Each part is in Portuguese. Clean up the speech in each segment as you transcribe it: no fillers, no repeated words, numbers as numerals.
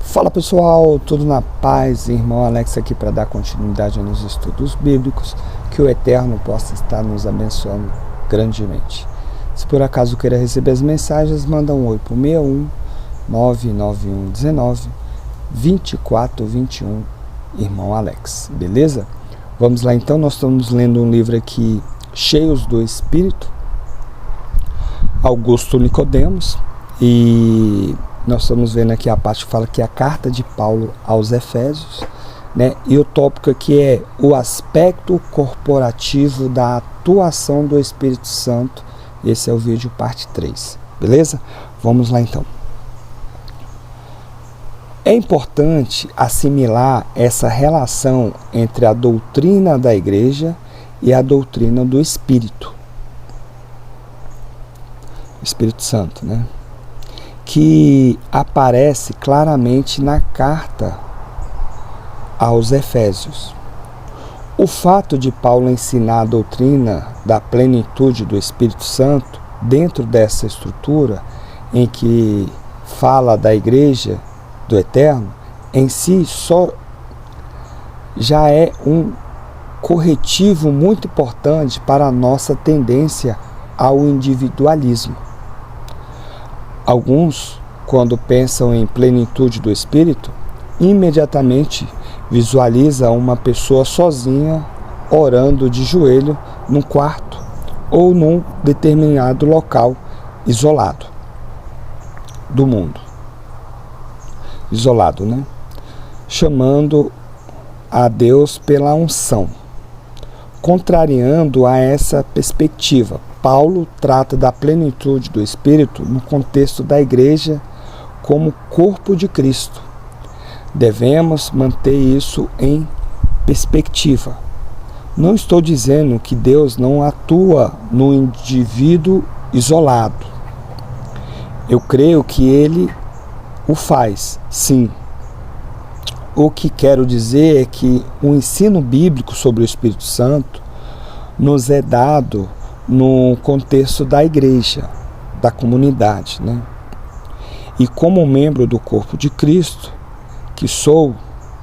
Fala pessoal, tudo na paz? Irmão Alex aqui para dar continuidade nos estudos bíblicos, que o Eterno possa estar nos abençoando grandemente. Se por acaso queira receber as mensagens, manda um oi para o 61 991 19 24 21, irmão Alex, beleza? Vamos lá então, nós estamos lendo um livro aqui, Cheios do Espírito, Augusto Nicodemos, e nós estamos vendo aqui a parte que fala que é a carta de Paulo aos Efésios, né? E o tópico aqui é o aspecto corporativo da atuação do Espírito Santo. Esse é o vídeo parte 3, beleza? Vamos lá então. É importante assimilar essa relação entre a doutrina da igreja e a doutrina do Espírito. Espírito Santo, né? Que aparece claramente na carta aos Efésios. O fato de Paulo ensinar a doutrina da plenitude do Espírito Santo dentro dessa estrutura em que fala da igreja do Eterno, em si só já é um corretivo muito importante para a nossa tendência ao individualismo. Alguns, quando pensam em plenitude do Espírito, imediatamente visualiza uma pessoa sozinha orando de joelho num quarto ou num determinado local isolado do mundo. Isolado, né? Chamando a Deus pela unção. Contrariando a essa perspectiva, Paulo trata da plenitude do Espírito no contexto da igreja como corpo de Cristo. Devemos manter isso em perspectiva. Não estou dizendo que Deus não atua no indivíduo isolado. Eu creio que Ele o faz, sim. O que quero dizer é que o ensino bíblico sobre o Espírito Santo nos é dado no contexto da igreja, da comunidade, né? E como membro do corpo de Cristo, que sou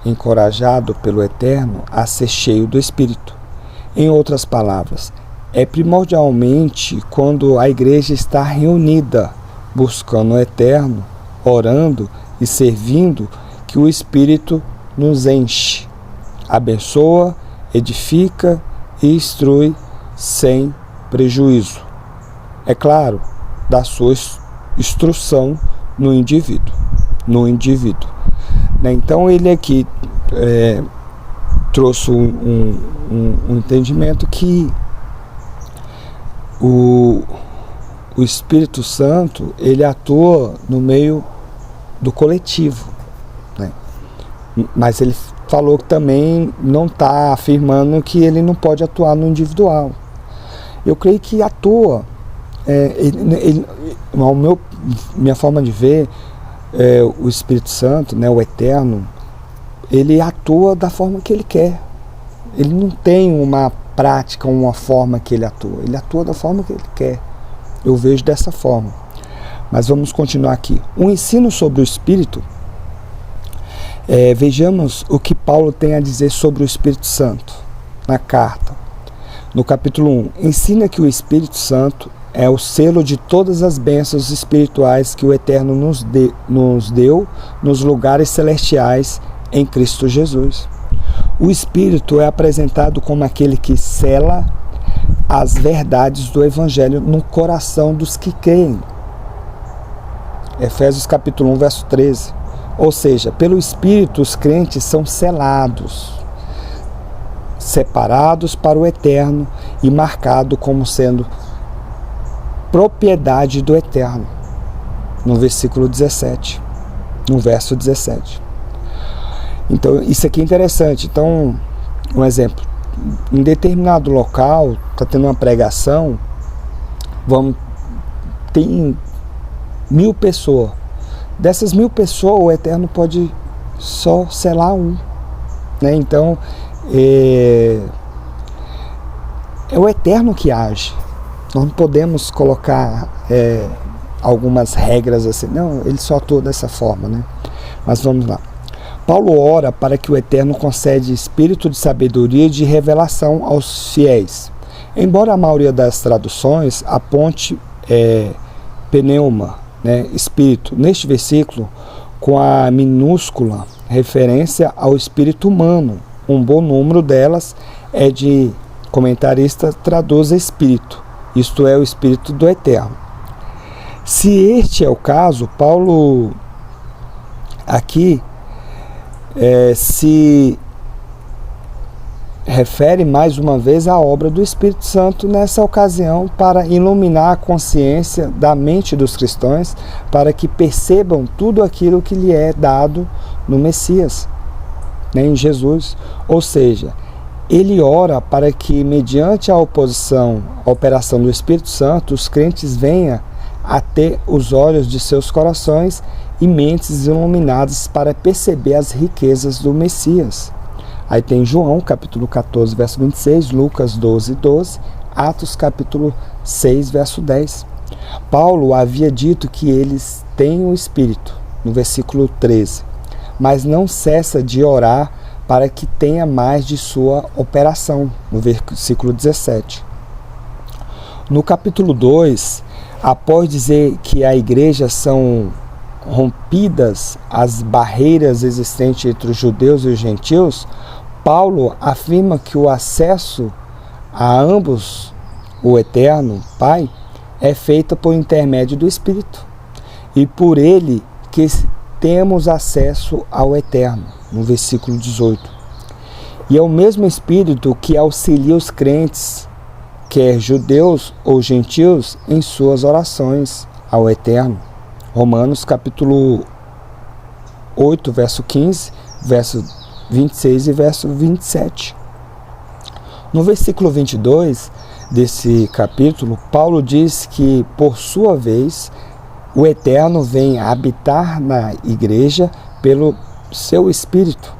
encorajado pelo Eterno a ser cheio do Espírito. Em outras palavras, é primordialmente quando a igreja está reunida, buscando o Eterno, orando e servindo, que o Espírito nos enche, abençoa, edifica e instrui sem prejuízo, é claro, da sua instrução no indivíduo. Então ele aqui trouxe um entendimento que o Espírito Santo ele atua no meio do coletivo, né? Mas ele falou que também não está afirmando que ele não pode atuar no individual. Eu creio que atua. Minha forma de ver, o Espírito Santo, né, o Eterno, ele atua da forma que ele quer. Ele não tem uma prática, uma forma que ele atua. Ele atua da forma que ele quer. Eu vejo dessa forma. Mas vamos continuar aqui. O ensino sobre o Espírito, vejamos o que Paulo tem a dizer sobre o Espírito Santo na carta. No capítulo 1, ensina que o Espírito Santo é o selo de todas as bênçãos espirituais que o Eterno nos deu nos lugares celestiais em Cristo Jesus. O Espírito é apresentado como aquele que sela as verdades do Evangelho no coração dos que creem. Efésios capítulo 1, verso 13. Ou seja, pelo Espírito os crentes são selados, separados para o Eterno e marcado como sendo propriedade do Eterno, no versículo 17, no verso 17. Então, isso aqui é interessante. Então, um exemplo, em determinado local, está tendo uma pregação, tem 1000 pessoas. Dessas 1000 pessoas, o Eterno pode só selar um, né? Então, é o Eterno que age. Nós não podemos colocar algumas regras assim, não, ele só atua dessa forma, né? Mas vamos lá. Paulo ora para que o Eterno concede espírito de sabedoria e de revelação aos fiéis. Embora a maioria das traduções aponte pneuma, né, espírito, neste versículo, com a minúscula referência ao espírito humano, um bom número delas é de comentarista traduz espírito, isto é, o espírito do Eterno. Se este é o caso, Paulo aqui se refere mais uma vez à obra do Espírito Santo nessa ocasião para iluminar a consciência da mente dos cristãos para que percebam tudo aquilo que lhe é dado no Messias, né, em Jesus. Ou seja, ele ora para que, mediante a operação do Espírito Santo, os crentes venham a ter os olhos de seus corações e mentes iluminadas para perceber as riquezas do Messias. Aí tem João, capítulo 14, verso 26, Lucas 12, 12, Atos, capítulo 6, verso 10. Paulo havia dito que eles têm o Espírito, no versículo 13, mas não cessa de orar para que tenha mais de sua operação, no versículo 17. No capítulo 2, após dizer que a igreja são rompidas as barreiras existentes entre os judeus e os gentios, Paulo afirma que o acesso a ambos, o Eterno Pai, é feito por intermédio do Espírito, e por ele que temos acesso ao Eterno, no versículo 18. E é o mesmo Espírito que auxilia os crentes, quer judeus ou gentios, em suas orações ao Eterno. Romanos capítulo 8, verso 15, verso 26 e verso 27. No versículo 22 desse capítulo, Paulo diz que, por sua vez, o Eterno vem habitar na igreja pelo seu Espírito.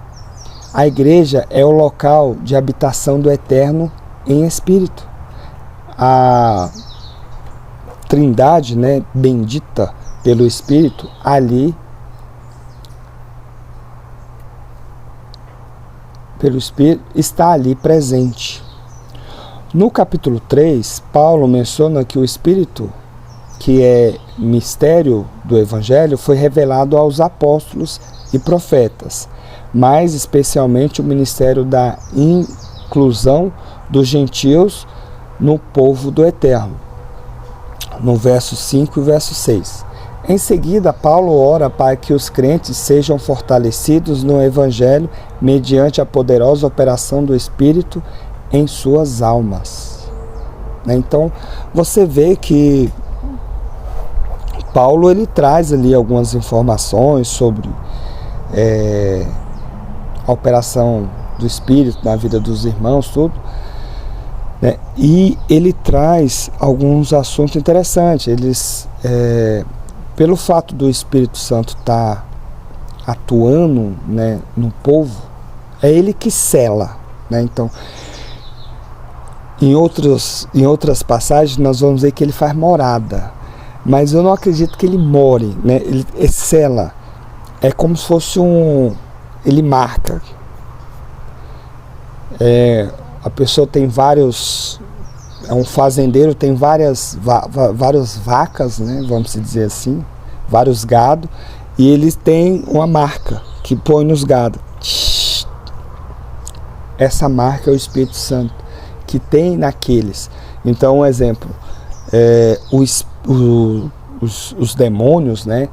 A igreja é o local de habitação do Eterno em Espírito. A Trindade, né, bendita pelo Espírito, pelo Espírito, está ali presente. No capítulo 3, Paulo menciona que o Espírito, que é mistério do Evangelho, foi revelado aos apóstolos e profetas, mais especialmente o ministério da inclusão dos gentios no povo do Eterno, no verso 5 e verso 6. Em seguida, Paulo ora para que os crentes sejam fortalecidos no Evangelho mediante a poderosa operação do Espírito em suas almas. Então, você vê que Paulo ele traz ali algumas informações sobre a operação do Espírito na vida dos irmãos, tudo, né? E ele traz alguns assuntos interessantes. Pelo fato do Espírito Santo estar atuando, né, no povo, é ele que sela, né? Então, em outras passagens nós vamos ver que ele faz morada, mas eu não acredito que ele more, né? Ele sela, é como se fosse ele marca. A pessoa tem vários, um fazendeiro tem várias vacas, né, vamos dizer assim, vários gado, e eles têm uma marca que põe nos gado. Essa marca é o Espírito Santo que tem naqueles. Então, um exemplo, os demônios, né,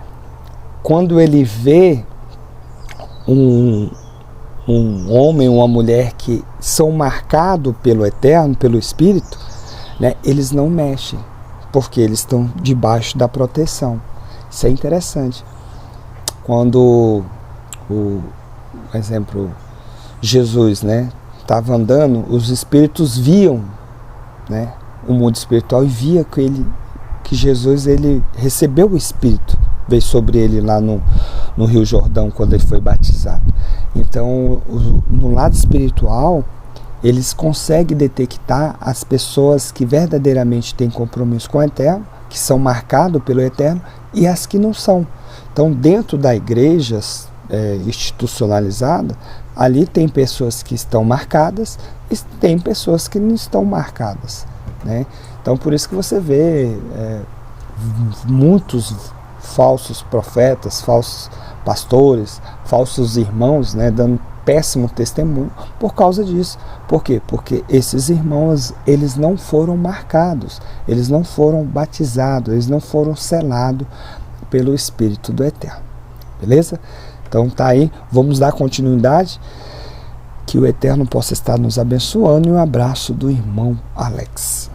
quando ele vê um homem, uma mulher que são marcados pelo Eterno, pelo Espírito, né, eles não mexem, porque eles estão debaixo da proteção. Isso é interessante. Quando, exemplo, Jesus, né, estava andando, os espíritos viam, né, o mundo espiritual, e via que Jesus ele recebeu o Espírito, veio sobre ele lá no Rio Jordão, quando ele foi batizado. Então, no lado espiritual, eles conseguem detectar as pessoas que verdadeiramente têm compromisso com o Eterno, que são marcados pelo Eterno, e as que não são. Então, dentro da igreja, institucionalizada, ali tem pessoas que estão marcadas e tem pessoas que não estão marcadas, né? Então por isso que você vê muitos falsos profetas, falsos pastores, falsos irmãos, né, dando péssimo testemunho por causa disso. Por quê? Porque esses irmãos, eles não foram marcados, eles não foram batizados, eles não foram selados pelo Espírito do Eterno. Beleza? Então tá aí, vamos dar continuidade, que o Eterno possa estar nos abençoando, e um abraço do irmão Alex.